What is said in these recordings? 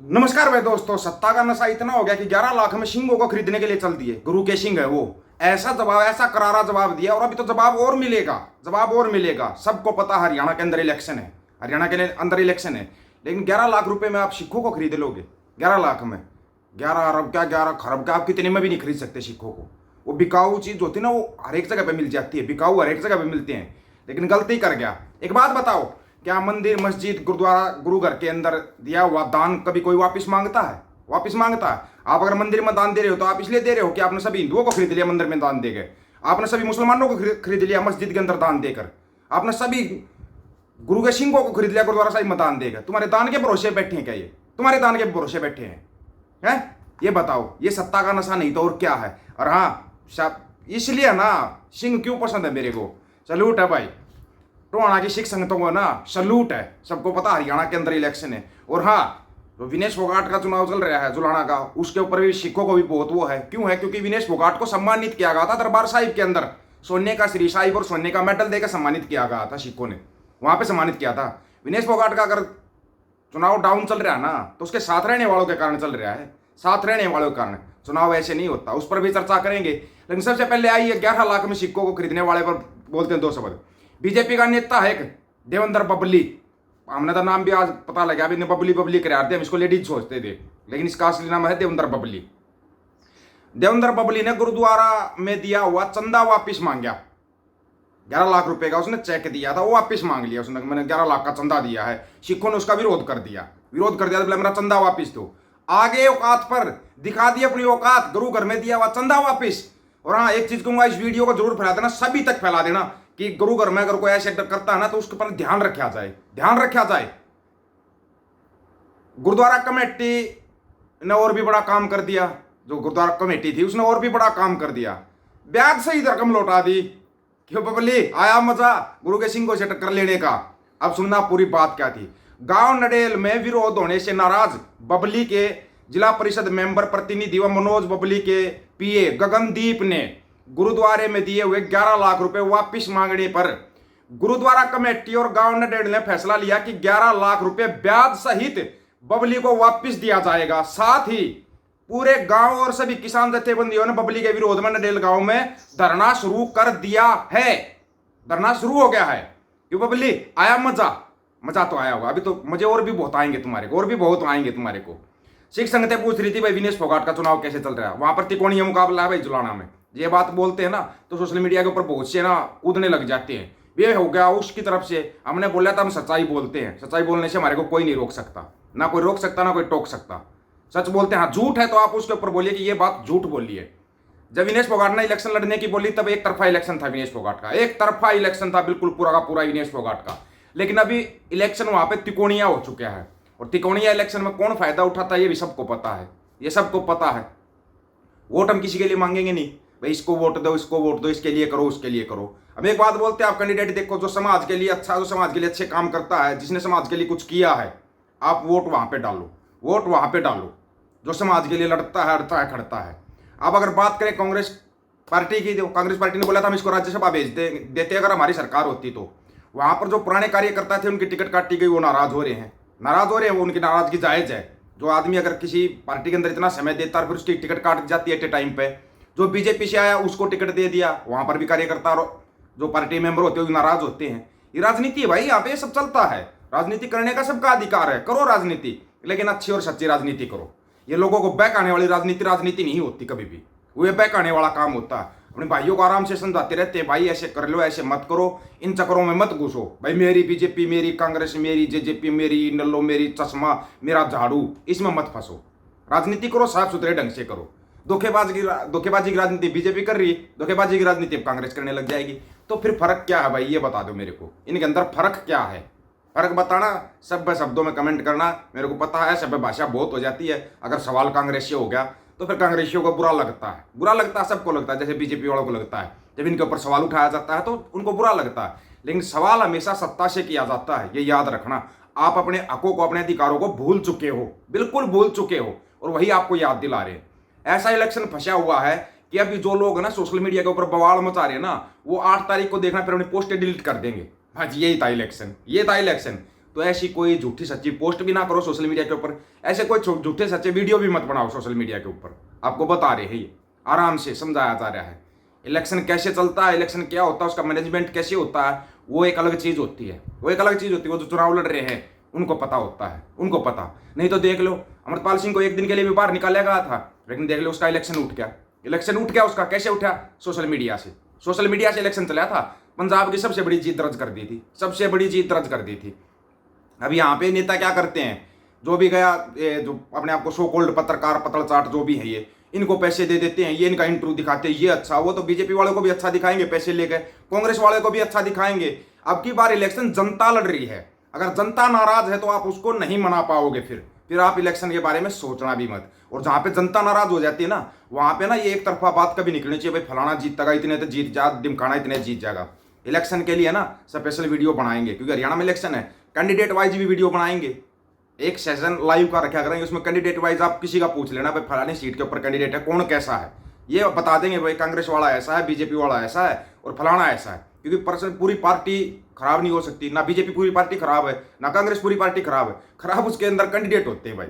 नमस्कार भाई दोस्तों। सत्ता का नशा इतना हो गया कि 11 लाख में सिंगों को खरीदने के लिए चल दिए। गुरु के सिंह है वो। ऐसा जवाब, ऐसा करारा जवाब दिया और अभी तो जवाब और मिलेगा, जवाब और मिलेगा। सबको पता हरियाणा के अंदर इलेक्शन है, हरियाणा के अंदर इलेक्शन है, लेकिन 11 लाख रुपए में आप सिखों को खरीद लोगे? 11 लाख में 11 अरब क्या 11 खरब क्या, आप कितने में भी नहीं खरीद सकते सिखों को। वो बिकाऊ चीज होती है ना, वो हर एक जगह पे मिल जाती है, बिकाऊ हर एक जगह पे मिलते हैं। लेकिन गलती कर गया। एक बात बताओ, क्या मंदिर मस्जिद गुरुद्वारा गुरु घर के अंदर दिया हुआ दान कभी कोई वापस मांगता है? वापस मांगता है? आप अगर मंदिर में दान दे रहे हो तो आप इसलिए दे रहे हो कि आपने सभी हिंदुओं को खरीद लिया मंदिर में दान देकर, आपने सभी मुसलमानों को खरीद लिया मस्जिद के अंदर दान देकर, आपने सभी गुरु के सिंहों को खरीद लिया गुरुद्वारा साहिब में दान देकर। तुम्हारे दान के भरोसे बैठे हैं क्या ये? तुम्हारे दान के भरोसे बैठे हैं? ये बताओ, ये सत्ता का नशा नहीं तो और क्या है? और हाँ, इसलिए ना सिंह क्यों पसंद है मेरे को। सल्यूट है भाई, टोहाना की सिख संगतों को ना सल्यूट है। सबको पता हरियाणा के अंदर इलेक्शन है। और हाँ, तो विनेश फोगाट का चुनाव चल रहा है जुलाना का, उसके ऊपर भी सिखों को भी बहुत वो है। क्यों है? क्योंकि विनेश फोगाट को सम्मानित किया गया था दरबार साहिब के अंदर, सोने का श्री साहिब और सोने का मेडल देकर सम्मानित किया गया था। सिखों ने वहां पे सम्मानित किया था। विनेश फोगाट का अगर चुनाव डाउन चल रहा है ना, तो उसके साथ रहने वालों के कारण चल रहा है, साथ रहने वालों के कारण। चुनाव ऐसे नहीं होता, उस पर भी चर्चा करेंगे। लेकिन सबसे पहले आइए 11 लाख में सिक्कों को खरीदने वाले पर बोलते हैं दो शब्द। बीजेपी का नेता है एक देवेंद्र बबली, हमने तो नाम भी आज पता लगा, अभी बबली बबली करा हम इसको लेडीज सोचते थे, लेकिन इसका असली नाम है देवेंद्र बबली। देवेंद्र बबली ने गुरुद्वारा में दिया हुआ चंदा वापिस मांगा। 11 लाख रुपए का उसने चेक दिया था, वो वापिस मांग लिया उसने। मैंने 11 लाख का चंदा दिया है। सिखों ने उसका विरोध कर दिया, तो बोला मेरा चंदा वापिस दो। आगे औकात पर दिखा दी अपनी औकात, गुरु घर में दिया हुआ चंदा वापिस। और हाँ, एक चीज कहूंगा, इस वीडियो को जरूर फैला देना, सभी तक फैला देना कि गुरु घर में अगर कोई ऐसे करता है ना तो उसके ऊपर ध्यान रखा जाए, ध्यान रखा जाए। गुरुद्वारा कमेटी ने और भी बड़ा काम कर दिया। जो गुरुद्वारा कमेटी थी उसने और भी बड़ा काम कर दिया, ब्याज सहित रकम लौटा दी। क्यों बबली, आया मजा गुरु के सिंह से टक्कर लेने का? अब सुनना पूरी बात क्या थी। गांव नडेल में विरोध होने से नाराज बबली के जिला परिषद मेंबर प्रतिनिधि व मनोज बबली के पीए गगनदीप ने गुरुद्वारे में दिए हुए 11 लाख रुपए वापिस मांगने पर गुरुद्वारा कमेटी और गांव नडेल ने फैसला लिया कि 11 लाख रुपए ब्याज सहित बबली को वापिस दिया जाएगा। साथ ही पूरे गांव और सभी किसान जथेबंदियों ने बबली के विरोध में नडेल गांव में धरना शुरू कर दिया है। धरना शुरू हो गया है। क्यों बबली, आया मजा? मजा तो आया होगा, अभी तो मजे और भी बहुत आएंगे तुम्हारे को, और भी बहुत आएंगे तुम्हारे को। सिख संगतें पूछ रही थी भाई विनेश फोगाट का चुनाव कैसे चल रहा है। वहां पर त्रिकोणीय मुकाबला है भाई जुलाना में। ये बात बोलते हैं ना तो सोशल मीडिया के ऊपर बहुत से ना कूदने लग जाते हैं। ये हो गया उसकी तरफ से, हमने बोला था हम सच्चाई बोलते हैं, सच्चाई बोलने से हमारे को कोई नहीं रोक सकता, ना कोई रोक सकता ना कोई टोक सकता। सच बोलते हैं। हाँ, झूठ है तो आप उसके ऊपर बोलिए कि ये बात झूठ बोली है। जब विनेश फोगाट ने इलेक्शन लड़ने की बोली तब एक तरफा इलेक्शन था विनेश फोगाट का, एक तरफा इलेक्शन था बिल्कुल पूरा का पूरा विनेश फोगाट का। लेकिन अभी इलेक्शन वहां पे तिकोणिया हो चुका है, और तिकोणिया इलेक्शन में कौन फायदा उठाता है ये भी सबको पता है, ये सबको पता है। वोट हम किसी के लिए मांगेंगे नहीं भाई, इसको वोट दो, इसको वोट दो, इसके लिए करो, उसके लिए करो। अब एक बात बोलते हैं, आप कैंडिडेट देखो जो समाज के लिए अच्छा, जो समाज के लिए अच्छे काम करता है, जिसने समाज के लिए कुछ किया है, आप वोट वहां पे डालो, वोट वहां पे डालो जो समाज के लिए लड़ता है, अड़ता है, खड़ता है। अब अगर बात करें कांग्रेस पार्टी की, कांग्रेस पार्टी ने बोला था हम इसको राज्यसभा भेज देते अगर हमारी सरकार होती तो। वहां पर जो पुराने कार्यकर्ता थे उनकी टिकट काटी गई, वो नाराज हो रहे हैं, नाराज हो रहे हैं। वो उनकी नाराजगी जायज है। जो आदमी अगर किसी पार्टी के अंदर इतना समय देता है फिर उसकी टिकट काट जाती है एट ए टाइम पे। जो बीजेपी से आया उसको टिकट दे दिया, वहां पर भी कार्यकर्ता और जो पार्टी मेंबर होते हैं वो नाराज होते हैं। ये राजनीति है भाई, यहाँ पे सब चलता है। राजनीति करने का सबका अधिकार है, करो राजनीति, लेकिन अच्छी और सच्ची राजनीति करो। ये लोगों को बहकाने वाली राजनीति नहीं होती कभी भी, वो ये बहकाने वाला काम होता है। अपने भाइयों को आराम से समझाते रहते हैं, भाई ऐसे कर लो, ऐसे मत करो, इन चक्करों में मत घुसो। भाई मेरी बीजेपी, मेरी कांग्रेस, मेरी जेजेपी, मेरी नल्लो, मेरी चश्मा, मेरा झाड़ू, इसमें मत फंसो। राजनीति करो, साफ सुथरे ढंग से करो। धोखेबाजी की राजनीति बीजेपी कर रही है, धोखेबाजी की राजनीति कांग्रेस करने लग जाएगी। तो फिर फर्क क्या है भाई, ये बता दो मेरे को, इनके अंदर फर्क क्या है? फर्क बताना, सभ्य शब्दों में कमेंट करना। मेरे को पता है सभ्य भाषा बहुत हो जाती है, अगर सवाल कांग्रेस से हो गया तो फिर कांग्रेसियों को बुरा लगता है, बुरा लगता है, सबको लगता है, जैसे बीजेपी वालों को लगता है। जब इनके ऊपर सवाल उठाया जाता है तो उनको बुरा लगता है, लेकिन सवाल हमेशा सत्ता से किया जाता है, ये याद रखना। आप अपने हकों को, अपने अधिकारों को भूल चुके हो, बिल्कुल भूल चुके हो, और वही आपको याद दिला रहे हैं। ऐसा इलेक्शन फंसा हुआ है कि अभी जो लोग है ना सोशल मीडिया के ऊपर बवाल मचा रहे हैं ना, वो 8 तारीख को देखना फिर अपनी पोस्टें डिलीट कर देंगे। हाँ जी, यही था इलेक्शन, ये था इलेक्शन। तो ऐसी कोई झूठी सच्ची पोस्ट भी ना करो सोशल मीडिया के ऊपर, ऐसे कोई झूठे सच्चे वीडियो भी मत बनाओ सोशल मीडिया के ऊपर। आपको बता रहे हैं ये, आराम से समझाया जा रहा है। इलेक्शन कैसे चलता है, इलेक्शन क्या होता है, उसका मैनेजमेंट कैसे होता है, वो एक अलग चीज होती है, वो एक अलग चीज होती है। वो जो चुनाव लड़ रहे हैं उनको पता होता है, उनको पता। नहीं तो देख लो अमृतपाल सिंह को एक दिन के लिए भी बाहर निकाला गया था, लेकिन देख लो उसका इलेक्शन उठ गया। इलेक्शन उठ गया उसका, कैसे उठा? सोशल मीडिया से। सोशल मीडिया से इलेक्शन चला था। पंजाब की सबसे बड़ी जीत दर्ज कर दी थी, सबसे बड़ी जीत दर्ज कर दी थी। अब यहाँ पे नेता क्या करते हैं, जो भी गया जो अपने आप को सो कॉल्ड पत्रकार पत्रचाट जो भी है ये, इनको पैसे दे देते हैं, ये इनका इंटरव्यू दिखाते हैं, ये अच्छा। वो तो बीजेपी वालों को भी अच्छा दिखाएंगे पैसे लेकर, कांग्रेस वाले को भी अच्छा दिखाएंगे। अब की बार इलेक्शन जनता लड़ रही है, अगर जनता नाराज है तो आप उसको नहीं मना पाओगे। फिर आप इलेक्शन के बारे में सोचना भी मत। और जहां पे जनता नाराज हो जाती है ना, वहां पे ना ये एक तरफा बात कभी निकलनी चाहिए, भाई फलाना जीतेगा, इतने तो जीत जा, दिमखाना इतने जीत जाएगा। इलेक्शन के लिए ना स्पेशल वीडियो बनाएंगे, क्योंकि हरियाणा में इलेक्शन है, कैंडिडेट वाइज भी वीडियो बनाएंगे। एक सेशन लाइव का रखा करेंगे, उसमें कैंडिडेट वाइज आप किसी का पूछ लेना, भाई फलानी सीट के ऊपर कैंडिडेट है, कौन कैसा है, ये बता देंगे, भाई कांग्रेस वाला ऐसा है, बीजेपी वाला ऐसा है और फलाना ऐसा है। क्योंकि पर्सन पूरी पार्टी खराब नहीं हो सकती, ना बीजेपी पूरी पार्टी खराब है, ना कांग्रेस पूरी पार्टी खराब है। खराब उसके अंदर कैंडिडेट होते हैं भाई,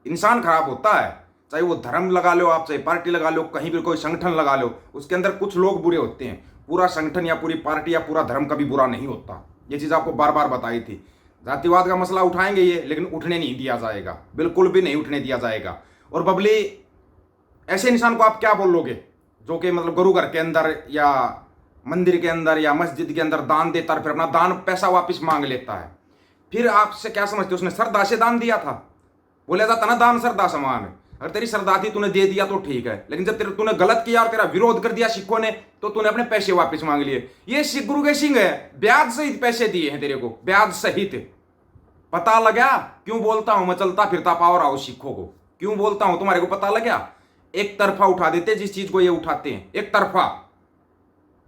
इंसान खराब होता है। चाहे वो धर्म लगा लो आप, चाहे पार्टी लगा लो, कहीं भी कोई संगठन लगा लो, उसके अंदर कुछ लोग बुरे होते हैं। पूरा संगठन या पूरी पार्टी या पूरा धर्म कभी बुरा नहीं होता। ये चीज आपको बार बार बताई थी। जातिवाद का मसला उठाएंगे ये, लेकिन उठने नहीं दिया जाएगा, बिल्कुल भी नहीं उठने दिया जाएगा। और बबली, ऐसे इंसान को आप क्या बोलोगे जो कि मतलब गुरु घर के अंदर या मंदिर के अंदर या मस्जिद के अंदर दान देता है, फिर अपना दान पैसा वापस मांग लेता है। फिर आपसे क्या समझते, उसने श्रद्धा से दान दिया था? बोला जाता ना दान श्रद्धा समान है। अगर तेरी श्रद्धा थी, तूने दे दिया तो ठीक है, लेकिन जब तूने गलत किया और तेरा विरोध कर दिया सिखों ने, तो तूने अपने पैसे वापस मांग लिए। ये सिख गुरु के सिंह है, ब्याज सहित पैसे दिए हैं तेरे को, ब्याज सहित। पता लगा क्यों बोलता हूं मैं चलता फिरता पावर हाउस सिखों को, क्यों बोलता हूं तुम्हारे को पता लगा? एक तरफा उठा देते जिस चीज को ये उठाते हैं, एक तरफा।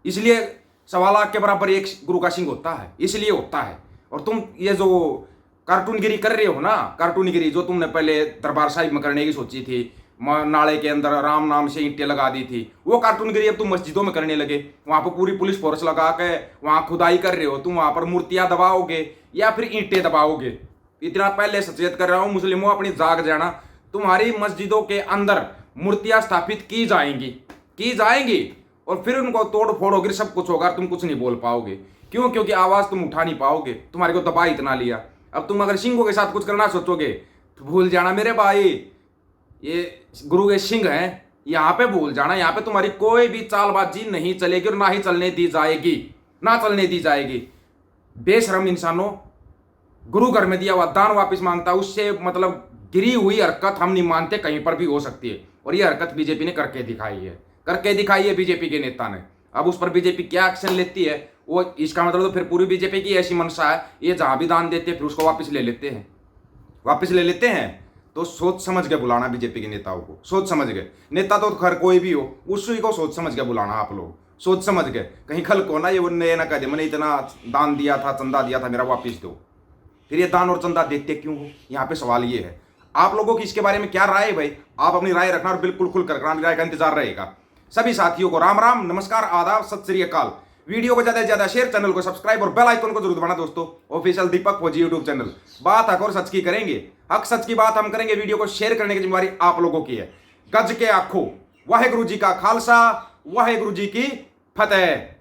इसलिए 1.25 लाख के बराबर एक गुरु का सिंह होता है, इसलिए होता है। और तुम ये जो कार्टूनगिरी कर रहे हो ना, कार्टूनगिरी जो तुमने पहले दरबार साहिब में करने की सोची थी, नाले के अंदर राम नाम से ईंटें लगा दी थी, वो कार्टूनगिरी अब तुम मस्जिदों में करने लगे। वहां पर पूरी पुलिस फोर्स लगा के वहां खुदाई कर रहे हो, तुम वहां पर मूर्तियां दबाओगे या फिर ईंटें दबाओगे। इतना पहले सचेत कर रहा हूं, मुस्लिमों अपनी जाग जाना। तुम्हारी मस्जिदों के अंदर मूर्तियां स्थापित की जाएंगी और फिर उनको तोड़ फोड़ होगी, सब कुछ होगा, तुम कुछ नहीं बोल पाओगे। क्यों? क्योंकि आवाज तुम उठा नहीं पाओगे, तुम्हारे को दबा इतना लिया। अब तुम अगर सिंहों के साथ कुछ करना सोचोगे तो भूल जाना मेरे भाई, ये गुरु के सिंह हैं, यहाँ पे भूल जाना। यहाँ पे तुम्हारी कोई भी चालबाजी नहीं चलेगी और ना ही चलने दी जाएगी, ना चलने दी जाएगी। बेशरम इंसानों, गुरु घर में दिया हुआ दान वापस मांगता, उससे मतलब गिरी हुई हरकत हम नहीं मानते कहीं पर भी हो सकती है। और ये हरकत बीजेपी ने करके दिखाई है बीजेपी के नेता ने। अब उस पर बीजेपी क्या एक्शन लेती है वो, इसका मतलब तो फिर पूरी बीजेपी की ऐसी मंशा है, ये जहां भी दान देते हैं फिर उसको वापस ले लेते हैं। तो सोच समझ के बुलाना बीजेपी के नेताओं को, सोच समझ के। नेता तो खैर कोई भी हो, उसी को सोच समझ के बुलाना आप लोग, सोच समझ के। कहीं कल को ना ये ना कह दे मैंने इतना दान दिया था, चंदा दिया था, मेरा वापिस दो। फिर ये दान और चंदा देते क्यों हो? यहाँ पे सवाल ये है। आप लोगों की इसके बारे में क्या राय है भाई? आप अपनी राय रखना और बिल्कुल खुलकर रखना, राय का इंतजार रहेगा। सभी साथियों को राम राम, नमस्कार, आदाब, सत श्री अकाल। वीडियो को ज्यादा से ज्यादा शेयर, चैनल को सब्सक्राइब और बेल आइकन को जरूर दबाना दोस्तों। ऑफिशियल दीपक फौजी यूट्यूब चैनल। बात हक और सच की करेंगे, हक सच की बात हम करेंगे। वीडियो को शेयर करने की जिम्मेदारी आप लोगों की है। गज के आखो, वाहेगुरु जी का खालसा, वाहेगुरु जी की फतेह।